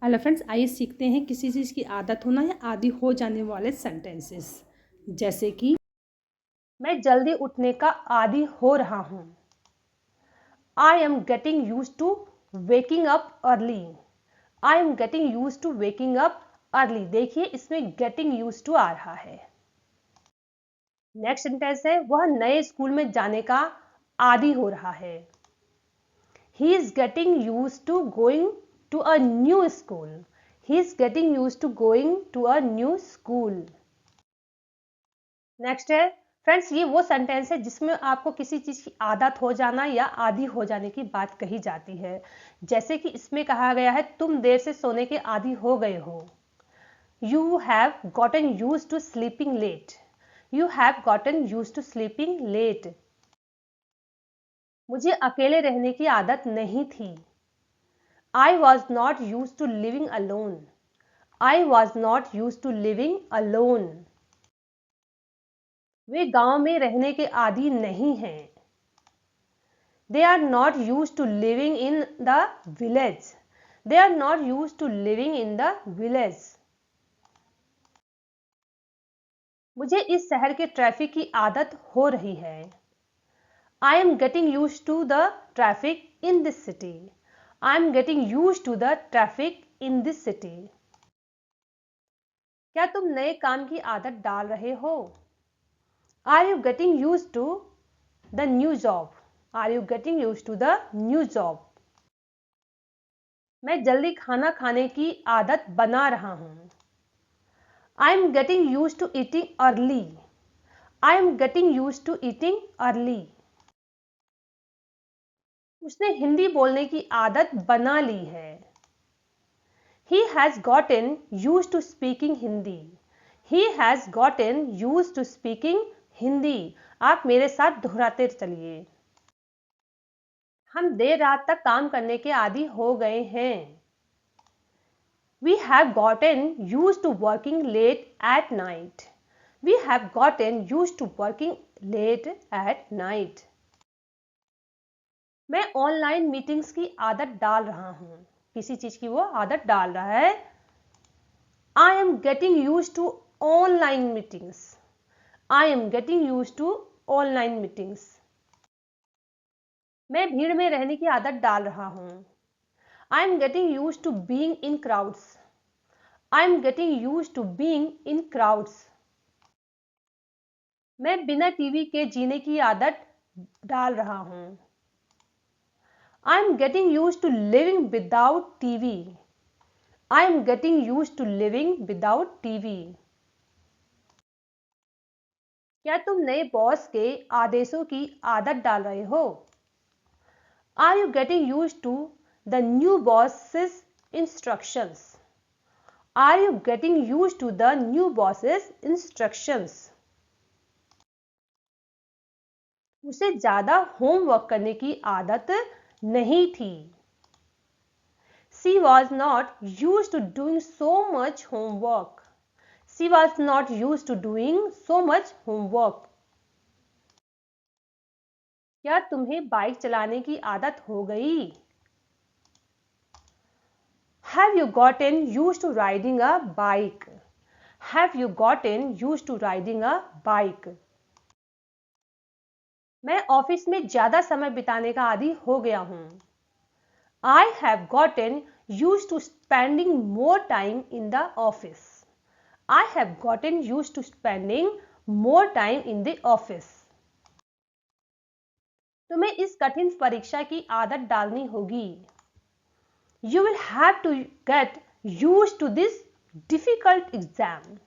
Hello friends, आइए सीखते हैं किसी चीज़ की आदत होना या आदी हो जाने वाले सेंटेंसेस। जैसे कि मैं जल्दी उठने का आदी हो रहा हूँ। I am getting use to waking up early. I am getting use to waking up early. देखिए, इसमें गेटिंग यूज टू आ रहा है। नेक्स्ट सेंटेंस है, वह नए स्कूल में जाने का आदी हो रहा है। He is getting use to going to a new school. He is getting used to going to a new school. Next है फ्रेंड्स, ये वो सेंटेंस है जिसमें आपको किसी चीज की आदत हो जाना या आदी हो जाने की बात कही जाती है। जैसे कि इसमें कहा गया है, तुम देर से सोने के आदी हो गए हो। You have gotten use to sleeping late. You have gotten use to sleeping late. मुझे अकेले रहने की आदत नहीं थी। I was not used to living alone. I was not used to living alone. वे गांव में रहने के आदी नहीं हैं। They are not used to living in the village. They are not used to living in the village. मुझे इस शहर के ट्रैफिक की आदत हो रही है। I am getting used to the traffic in this city. I am getting used to the traffic in this city. क्या तुम नए काम की आदत डाल रहे हो? Are you getting used to the new job? Are you getting used to the new job? मैं जल्दी खाना खाने की आदत बना रहा हूं। I am getting used to eating early. I am getting used to eating early. उसने हिंदी बोलने की आदत बना ली है। He has gotten used to speaking Hindi. He has gotten used to speaking Hindi. आप मेरे साथ दोहराते चलिए। हम देर रात तक काम करने के आदी हो गए हैं। We have gotten used to working late at night. We have gotten used to working late at night. मैं ऑनलाइन मीटिंग्स की आदत डाल रहा हूं। किसी चीज की वो आदत डाल रहा है। I am getting used to online meetings. I am getting used to online meetings. मैं भीड़ में रहने की आदत डाल रहा हूं। I am getting used to being in crowds. I am getting used to being in crowds. मैं बिना टीवी के जीने की आदत डाल रहा हूं। I am getting used to living without TV. I am getting used to living without TV. क्या तुम नए बॉस के आदेशों की आदत डाल रहे हो? Are you getting used to the new boss's instructions? Are you getting used to the new boss's instructions? उसे ज्यादा होमवर्क करने की आदत नहीं थी। She was not used to doing so much homework. She was not used to doing so much homework. क्या तुम्हें bike चलाने की आदत हो गई? Have you gotten used to riding a bike? Have you gotten used to riding a bike? मैं office में ज्यादा समय बिताने का आदी हो गया हूं। I have gotten used to spending more time in the office. I have gotten used to spending more time in the office. तुम्हें इस कठिन परीक्षा की आदत डालनी होगी। You will have to get used to this difficult exam.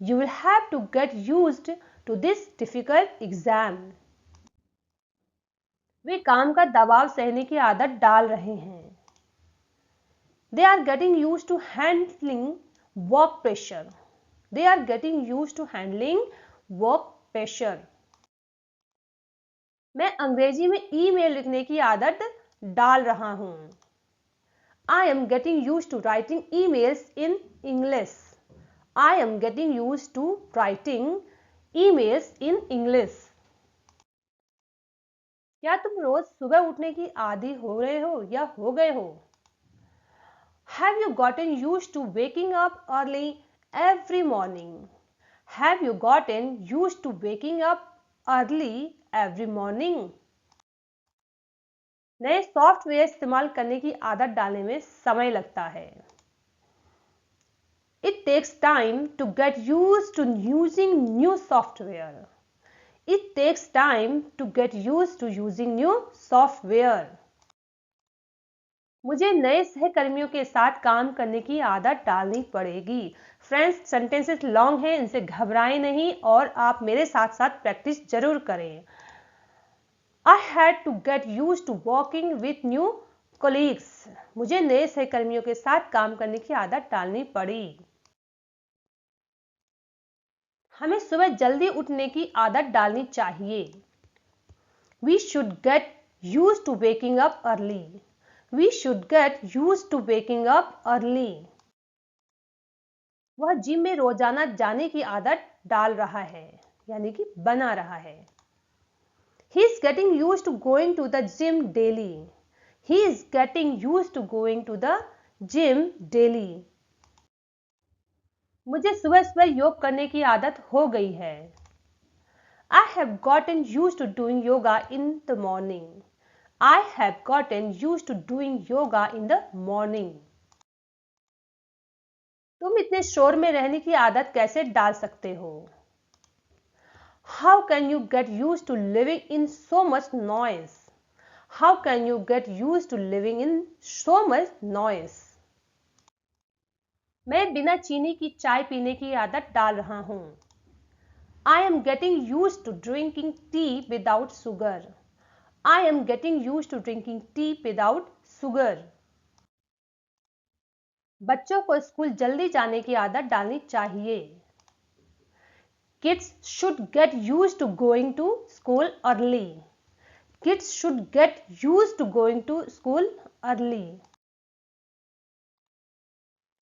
You will have to get used to this difficult exam. वे काम का दबाव सहने की आदत डाल रहे हैं। They are getting used to handling work pressure. They are getting used to handling work pressure. मैं अंग्रेजी में ईमेल लिखने की आदत डाल रहा हूं। I am getting used to writing emails in English. I am getting used to writing emails in English. क्या तुम रोज सुबह उठने की आदी हो रहे हो या हो गए हो? Have you gotten used to waking up early every morning? Have you gotten used to waking up early every morning? नए सॉफ्टवेयर इस्तेमाल करने की आदत डालने में समय लगता है. It takes time to get used to using new software. It takes time to get used to using new software. मुझे नए सहकर्मियों के साथ काम करने की आदत डालनी पड़ेगी. फ्रेंड्स, सेंटेंसेस लॉन्ग हैं, इनसे घबराएं नहीं और आप मेरे साथ साथ प्रैक्टिस जरूर करें. I had to get used to working with new colleagues. मुझे नए सहकर्मियों के साथ काम करने की आदत डालनी पड़ी. हमें सुबह जल्दी उठने की आदत डालनी चाहिए. We should get used to waking up early. We should get used to waking up early. वह जिम में रोजाना जाने की आदत डाल रहा है, यानी कि बना रहा है. He is getting used to going to the gym daily. He is getting used to going to the gym daily. मुझे सुबह सुबह योग करने की आदत हो गई है. I have gotten used to doing yoga in the morning. I have gotten used to doing yoga in the morning. तुम इतने शोर में रहने की आदत कैसे डाल सकते हो? How can you get used to living in so much noise? How can you get used to living in so much noise? मैं बिना चीनी की चाय पीने की आदत डाल रहा हूं. I am getting used to drinking tea without sugar. I am getting used to drinking tea without sugar. बच्चों को स्कूल जल्दी जाने की आदत डालनी चाहिए. Kids should get used to going to school early. Kids should get used to going to school early.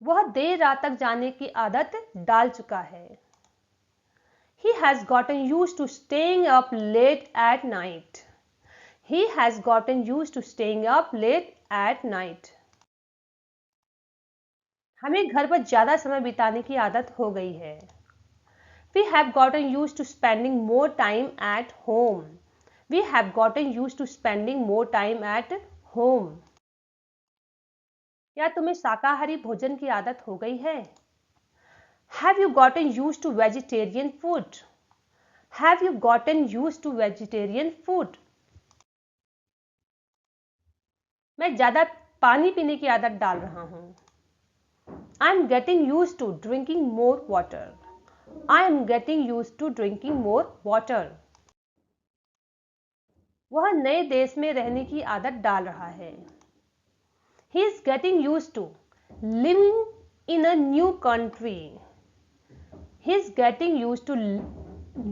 वह देर रात तक जाने की आदत डाल चुका है. He has gotten used to staying up late at night. He has gotten used to staying up late at night. हमें घर पर ज्यादा समय बिताने की आदत हो गई है. We have gotten used to spending more time at home. We have gotten used to spending more time at home. क्या तुम्हें शाकाहारी भोजन की आदत हो गई है? Have you gotten used to vegetarian food? Have you gotten used to vegetarian food? मैं ज्यादा पानी पीने की आदत डाल रहा हूं. I am getting used to drinking more water. I am getting used to drinking more water. वह नए देश में रहने की आदत डाल रहा है. He is getting used to living in a new country. He is getting used to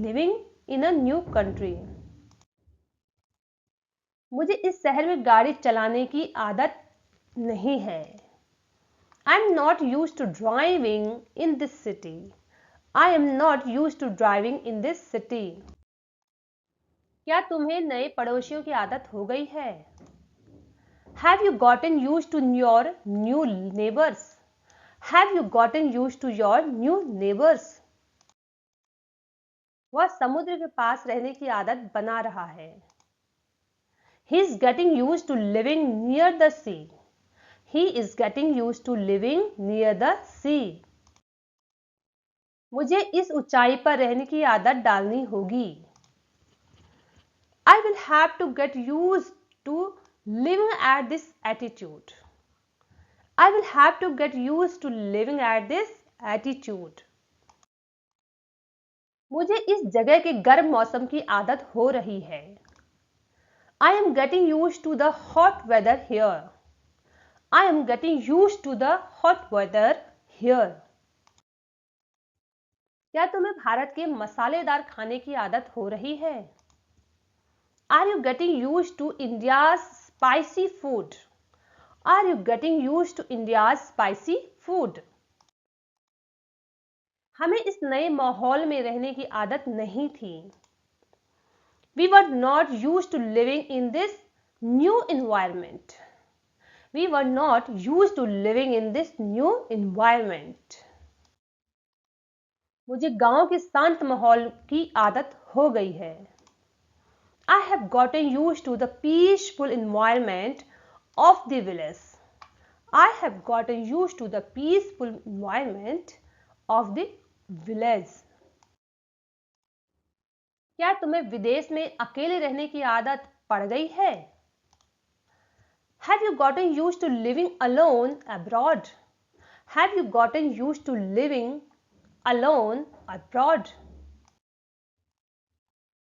living in a new country. मुझे इस शहर में गाड़ी चलाने की आदत नहीं है. I am not used to driving in this city. I am not used to driving in this city. क्या तुम्हें नए पड़ोसियों की आदत हो गई है? Have you gotten used to your new neighbors? Have you gotten used to your new neighbors? वह समुद्र के पास रहने की आदत बना रहा है. He is getting used to living near the sea. He is getting used to living near the sea. मुझे इस ऊंचाई पर रहने की आदत डालनी होगी. I will have to get used to living at this altitude. I will have to get used to living at this altitude. मुझे इस जगह के गर्म मौसम की आदत हो रही है. I am getting used to the hot weather here. I am getting used to the hot weather here. क्या तुम्हें भारत के मसालेदार खाने की आदत हो रही है? Are you getting used to India's spicy food? Are you getting used to India's spicy food? हमें इस नए माहौल में रहने की आदत नहीं थी. We were not used to living in this new environment. We were not used to living in this new environment. मुझे गांव के शांत माहौल की आदत हो गई है. I have gotten used to the peaceful environment of the village. I have gotten used to the peaceful environment of the village. क्या तुम्हें विदेश में अकेले रहने की आदत पड़ गई है? Have you gotten used to living alone abroad? Have you gotten used to living alone abroad?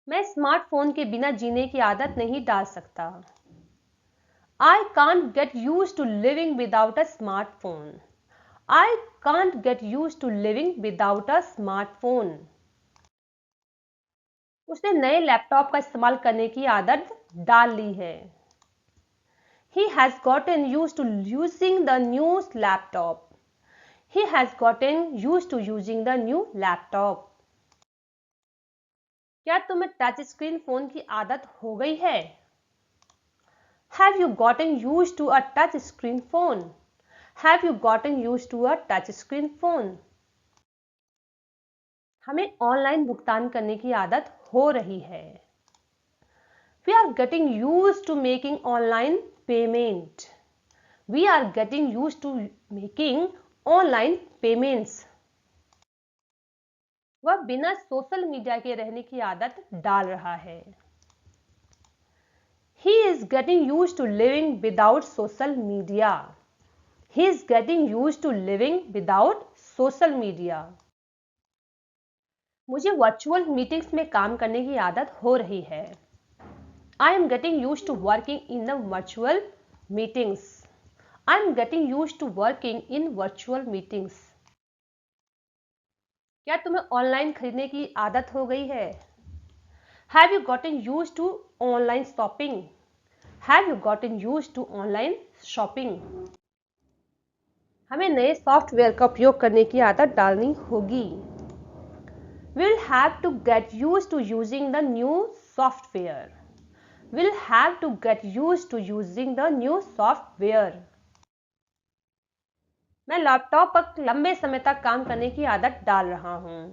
मैं स्मार्टफोन के बिना जीने की आदत नहीं डाल सकता. I can't get used to living without a smartphone. I can't get used to living without a smartphone. उसने नए लैपटॉप का इस्तेमाल करने की आदत डाल ली है. He has gotten used to using the new laptop. He has gotten used to using the new laptop. क्या तुम्हें टच स्क्रीन फोन की आदत हो गई है? Have you gotten used to a touch screen phone? Have you gotten used to a touch screen phone? हमें online भुगतान करने की आदत हो रही है. We are getting used to making online payment. We are getting used to making online payments. वह बिना सोशल मीडिया के रहने की आदत डाल रहा है. He is getting used to living without social media. He is getting used to living without social media. मुझे वर्चुअल मीटिंग्स में काम करने की आदत हो रही है. I am getting used to working in the virtual meetings. I am getting used to working in virtual meetings. क्या तुम्हें ऑनलाइन खरीदने की आदत हो गई है? Have you gotten used to online shopping? Have you gotten used to online shopping? हमें नए सॉफ्टवेयर का उपयोग करने की आदत डालनी होगी. We'll have to get used to using the new software. We'll have to get used to using the new software. मैं लैपटॉप पर लंबे समय तक काम करने की आदत डाल रहा हूं.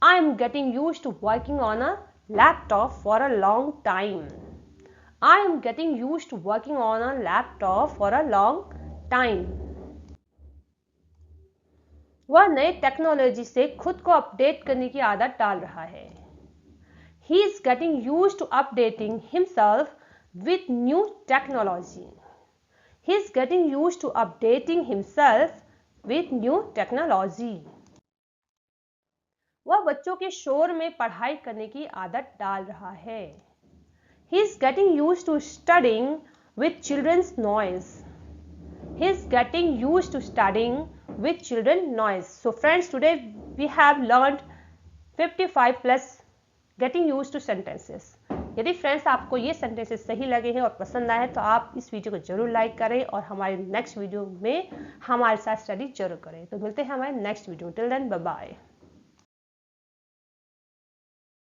I am getting used to working on a laptop for a long time. I am getting used to working on a laptop for a long time. वह नए टेक्नोलॉजी से खुद को अपडेट करने की आदत डाल रहा है. He is getting used to updating himself with new technology. He is getting used to updating himself with new technology. वह बच्चों के शोर में पढ़ाई करने की आदत डाल रहा है. He is getting used to studying with children's noise. He is getting used to studying with children's noise. So friends, today we have learned 55 plus getting use two sentences. यदि फ्रेंड्स आपको ये सेंटेंसेस सही लगे हैं और पसंद आए तो आप इस वीडियो को जरूर लाइक करें और हमारे नेक्स्ट वीडियो में हमारे साथ स्टडी जरूर करें. तो मिलते हैं हमारे next video. Till then bye bye.